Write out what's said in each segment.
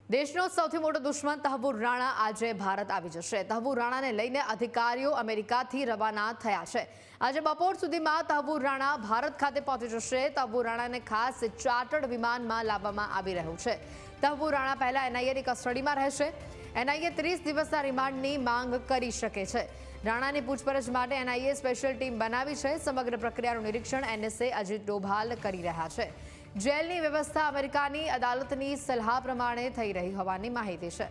દેશનો સૌથી મોટો દુશ્મન તહવુર રાણા આજે ભારત આવી જશે। તહવુર રાણાને લઈને અધિકારીઓ અમેરિકાથી રવાના થયા છે। આજે બપોર સુધીમાં તહવુર રાણા ભારત ખાતે પહોંચી જશે। તહવુર રાણાને ખાસ ચાર્ટર્ડ વિમાનમાં લાવવામાં આવી રહ્યું છે। તહવુર રાણા પહેલા એનઆઈએની કસ્ટડીમાં રહેશે। એનઆઈએ 30 દિવસના રિમાન્ડની માંગ કરી શકે છે। રાણાની પૂછપરછ માટે એનઆઈએ સ્પેશિયલ ટીમ બનાવી છે। સમગ્ર પ્રક્રિયાનું નિરીક્ષણ એનએસએ અજીત ડોભાલ કરી રહ્યા છે। જેલની વ્યવસ્થા અમેરિકાની અદાલતની સલાહ પ્રમાણે થઈ રહી હોવાની માહિતી છે।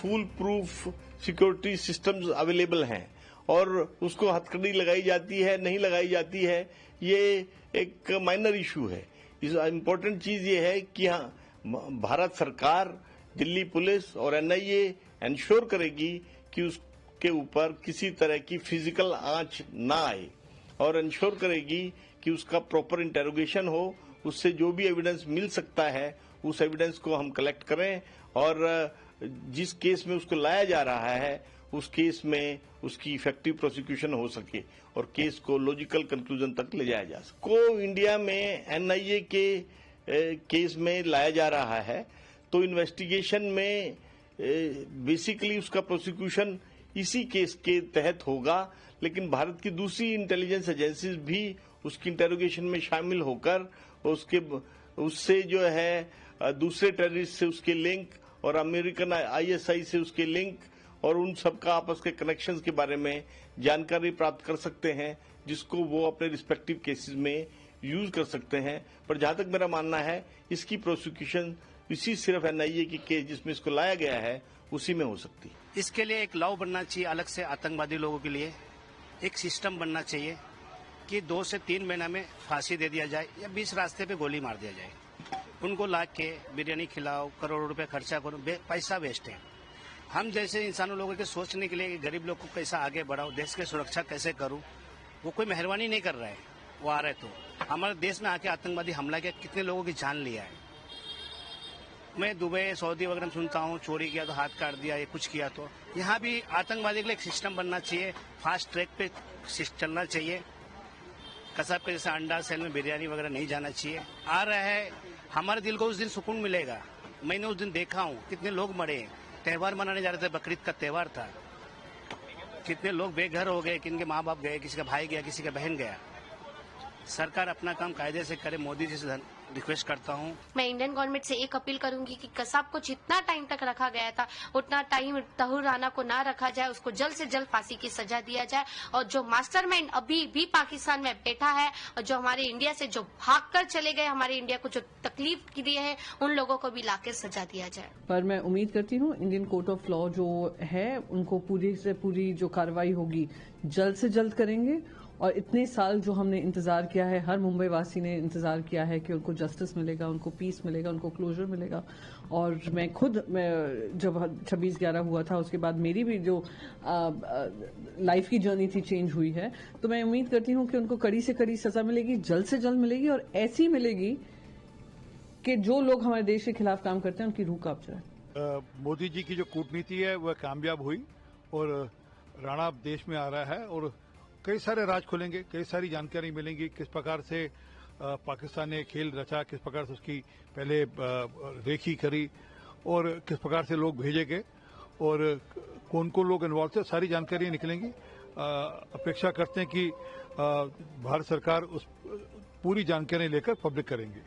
Full proof security systems available हैं और उसको हथकड़ी लगाई जाती है नहीं लगाई जाती है, ये एक माइनर इशू है। इस इम्पोर्टेंट चीज ये है कि हाँ, भारत सरकार, दिल्ली पुलिस और एनआईए इंश्योर करेगी कि उसके ऊपर किसी तरह की फिजिकल आंच ना आए और इंश्योर करेगी कि उसका प्रॉपर इंटेरोगेशन हो। उससे जो भी एविडेंस मिल सकता है उस एविडेंस को हम कलेक्ट करें और जिस केस में उसको लाया जा रहा है उस केस में उसकी इफेक्टिव प्रोसिक्यूशन हो सके और केस को लॉजिकल कंक्लूजन तक ले जाया जा सके। को इंडिया में एनआईए के केस में लाया जा रहा है तो इन्वेस्टिगेशन में बेसिकली उसका प्रोसिक्यूशन इसी केस के तहत होगा, लेकिन भारत की दूसरी इंटेलिजेंस एजेंसीज भी उसकी इंटेरोगेशन में शामिल होकर उससे जो है दूसरे टेररिस्ट से उसके लिंक और अमेरिकन आईएसआई से उसके लिंक और उन सबका आपस के कनेक्शंस के बारे में जानकारी प्राप्त कर सकते हैं, जिसको वो अपने रिस्पेक्टिव केसेस में यूज कर सकते हैं। पर जहां तक मेरा मानना है इसकी प्रोसिक्यूशन इसी सिर्फ एनआईए की केस जिसमें इसको लाया गया है उसी में हो सकती है। इसके लिए एक लॉ बनना चाहिए अलग से, आतंकवादी लोगों के लिए एक सिस्टम बनना चाहिए कि 2 से 3 महीना में फांसी दे दिया जाए या 20 रास्ते पे गोली मार दिया जाए। उनको ला के बिरयानी खिलाओ, करोड़ों रुपए खर्चा करो, पैसा वेस्ट है। हम जैसे इंसानों लोगों के सोचने के लिए कि गरीब लोग को कैसा आगे बढ़ाओ, देश की सुरक्षा कैसे करूं, वो कोई मेहरबानी नहीं कर रहा है। वो आ रहे तो हमारे देश में आके आतंकवादी हमला किया, कितने लोगों की जान लिया है। मैं दुबई सऊदी वगैरह में सुनता हूँ चोरी किया तो हाथ काट दिया, ये कुछ किया तो यहाँ भी आतंकवादी के लिए एक सिस्टम बनना चाहिए। फास्ट ट्रैक पे चलना चाहिए। कसाब के जैसे अंडा सेल में बिरयानी वगैरह नहीं जाना चाहिए। आ रहा है, हमारे दिल को उस दिन सुकून मिलेगा। मैंने उस दिन देखा हूँ कितने लोग मरे, त्योहार मनाने जा रहे थे, बकरीद का त्योहार था, कितने लोग बेघर हो गए, किनके माँ बाप गए, किसी का भाई गया, किसी का बहन गया। सरकार अपना काम कायदे से करे, मोदी जी से रिक्वेस्ट करता हूँ। मैं इंडियन गवर्नमेंट से एक अपील करूंगी कि कसाब को जितना टाइम तक रखा गया था उतना टाइम तहव्वुर राणा को ना रखा जाए, उसको जल्द से जल्द फांसी की सजा दिया जाए और जो मास्टरमाइंड अभी भी पाकिस्तान में बैठा है और जो हमारे इंडिया से जो भागकर चले गए, हमारे इंडिया को जो तकलीफ दिए है, उन लोगों को भी लाकर सजा दिया जाए। पर मैं उम्मीद करती हूँ इंडियन कोर्ट ऑफ लॉ जो है उनको पूरी से पूरी जो कार्रवाई होगी जल्द से जल्द करेंगे और इतने साल जो हमने इंतजार किया है, हर मुंबई वासी ने इंतजार किया है कि उनको जस्टिस मिलेगा, उनको पीस मिलेगा, उनको क्लोजर मिलेगा। और मैं खुद जब 26/11 हुआ था उसके बाद मेरी भी जो लाइफ की जर्नी थी चेंज हुई है, तो मैं उम्मीद करती हूँ कि उनको कड़ी से कड़ी सजा मिलेगी, जल्द से जल्द मिलेगी और ऐसी मिलेगी कि जो लोग हमारे देश के खिलाफ काम करते हैं उनकी रूह कांप जाए। मोदी जी की जो कूटनीति है वह कामयाब हुई और राणा देश में आ रहा है और कई सारे राज खुलेंगे, कई सारी जानकारी मिलेंगी किस प्रकार से पाकिस्तान ने खेल रचा, किस प्रकार से उसकी पहले रेखी करी और किस प्रकार से लोग भेजे गए और कौन कौन लोग इन्वॉल्व थे, सारी जानकारी निकलेंगी। अपेक्षा करते हैं कि भारत सरकार उस पूरी जानकारी लेकर पब्लिक करेंगे।